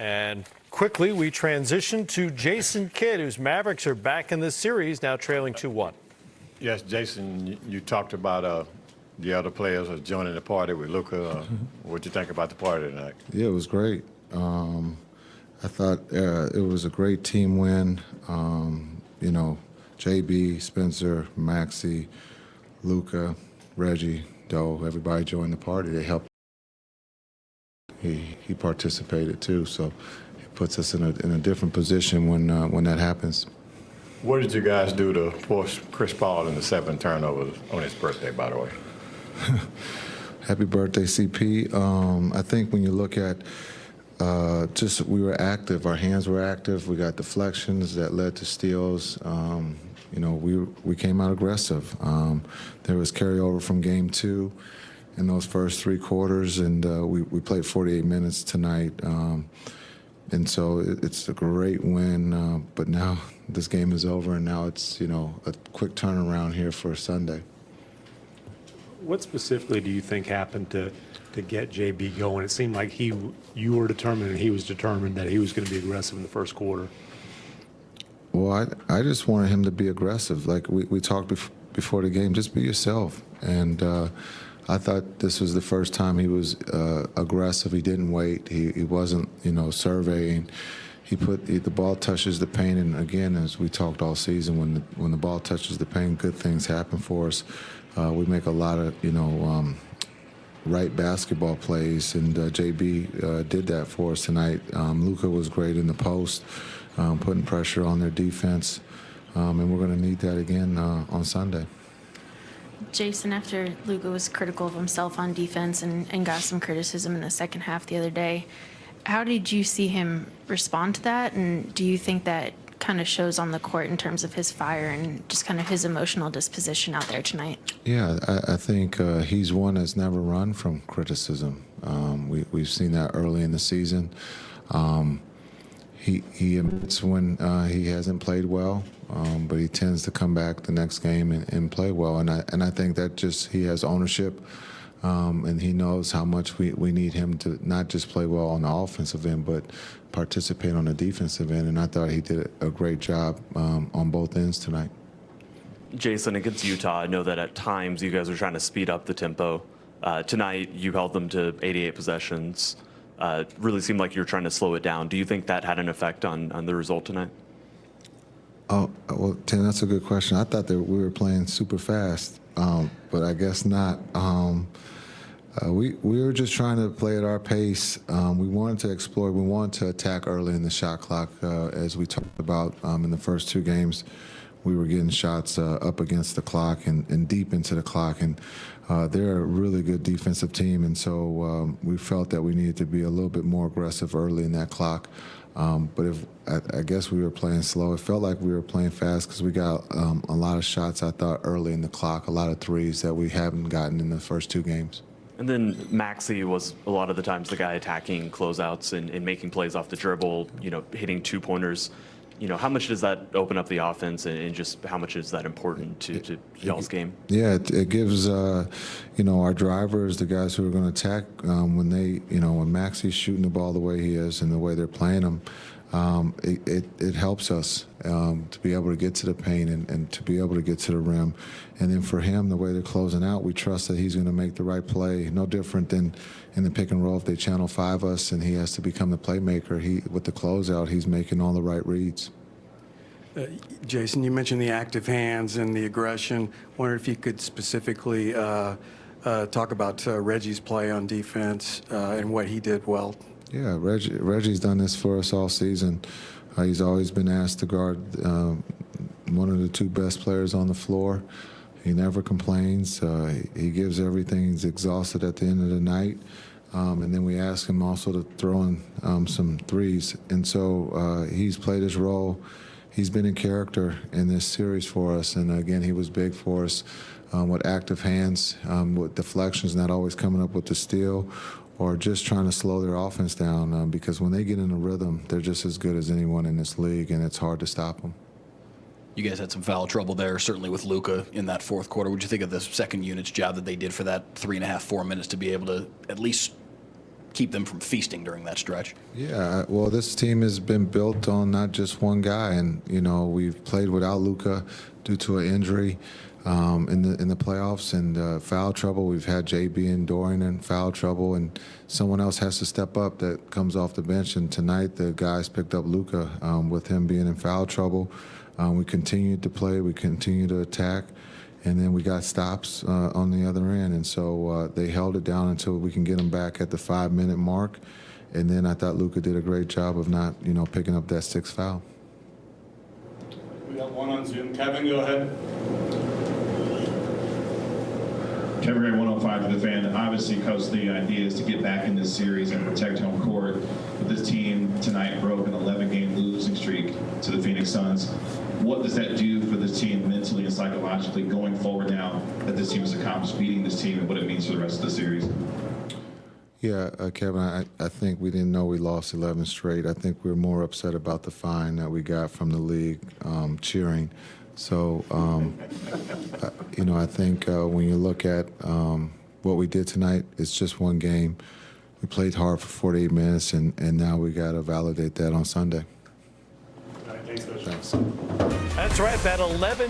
And quickly, we transition to Jason Kidd, whose Mavericks are back in this series, now trailing 2-1. Yes, Jason, you talked about the other players joining the party with Luka. What'd you think about the party tonight? Yeah, it was great. I thought it was a great team win. You know, JB, Spencer, Maxey, Luka, Reggie, Doe, everybody joined the party. They helped. He participated too, so it puts us in a different position when that happens. What did you guys do to force Chris Paul into 7 turnovers on his birthday, by the way? Happy birthday, CP. I think when you look at just we were active, our hands were active. We got deflections that led to steals. You know, we came out aggressive. There was carryover from game 2 in those first 3 quarters, and we played 48 minutes tonight. And so it's a great win, but now this game is over, and now it's, you know, a quick turnaround here for Sunday. What specifically do you think happened to get JB going? It seemed like you were determined and he was determined that he was going to be aggressive in the first quarter. Well, I just wanted him to be aggressive. Like we talked before the game, just be yourself. And I thought this was the first time he was aggressive. He didn't wait. He wasn't, you know, surveying. The ball touches the paint, and again, as we talked all season, when the ball touches the paint, good things happen for us. We make a lot of, you know, right basketball plays, and JB did that for us tonight. Luka was great in the post, putting pressure on their defense, and we're going to need that again on Sunday. Jason, after Luka was critical of himself on defense and got some criticism in the second half the other day, how did you see him respond to that? And do you think that kind of shows on the court in terms of his fire and just kind of his emotional disposition out there tonight? Yeah, I think he's one that's never run from criticism. We've seen that early in the season. He admits when he hasn't played well, but he tends to come back the next game and play well. And I think that just he has ownership, and he knows how much we need him to not just play well on the offensive end, but participate on the defensive end. And I thought he did a great job on both ends tonight. Jason, against Utah, I know that at times you guys are trying to speed up the tempo. Tonight, you held them to 88 possessions. Really seemed like you were trying to slow it down. Do you think that had an effect on the result tonight? Oh, well, Tim, that's a good question. I thought that we were playing super fast, but I guess not. We were just trying to play at our pace. We wanted to explore. We wanted to attack early in the shot clock, as we talked about in the first 2 games. We were getting shots up against the clock and deep into the clock, and they're a really good defensive team, and so we felt that we needed to be a little bit more aggressive early in that clock. But I guess we were playing slow. It felt like we were playing fast because we got a lot of shots, I thought, early in the clock, a lot of threes that we haven't gotten in the first 2 games. And then Maxey was a lot of the times the guy attacking closeouts and making plays off the dribble, you know, hitting 2-pointers. You know, how much does that open up the offense, and just how much is that important to y'all's game? Yeah, it gives, you know, our drivers, the guys who are going to attack, when Maxey's shooting the ball the way he is and the way they're playing him, it helps us to be able to get to the paint and to be able to get to the rim. And then for him, the way they're closing out, we trust that he's going to make the right play. No different than in the pick and roll. If they channel 5 us and he has to become the playmaker, with the closeout, he's making all the right reads. Jason, you mentioned the active hands and the aggression. Wondered if you could specifically talk about Reggie's play on defense and what he did well. Yeah, Reggie's done this for us all season. He's always been asked to guard one of the 2 best players on the floor. He never complains. He gives everything. He's exhausted at the end of the night. And then we ask him also to throw in some threes. And so he's played his role. He's been in character in this series for us. And again, he was big for us with active hands, with deflections, not always coming up with the steal, or just trying to slow their offense down, because when they get in a rhythm, they're just as good as anyone in this league, and it's hard to stop them. You guys had some foul trouble there, certainly with Luka in that 4th quarter. What did you think of the second unit's job that they did for that 3.5, 4 minutes to be able to at least keep them from feasting during that stretch. Yeah, well, this team has been built on not just one guy, and we've played without Luka due to an injury in the playoffs and foul trouble. We've had JB and Dorian in foul trouble, and someone else has to step up that comes off the bench. And tonight, the guys picked up Luka with him being in foul trouble. We continued to play, we continued to attack, and then we got stops on the other end. And so they held it down until we can get them back at the 5-minute mark. And then I thought Luka did a great job of not, picking up that 6th foul. We got one on Zoom. Kevin, go ahead. Kevin Gray, 105 to the Fan. Obviously, because the idea is to get back in this series and protect home court. But this team tonight broke an 11-game losing streak to the Phoenix Suns. What does that do for this team mentally and psychologically going forward now that this team has accomplished beating this team and what it means for the rest of the series? Yeah, Kevin, I think we didn't know we lost 11 straight. I think we're more upset about the fine that we got from the league cheering. So, I think when you look at what we did tonight, it's just one game. We played hard for 48 minutes, and now we got to validate that on Sunday. All right, thanks, Coach. Thanks. That's right, that 11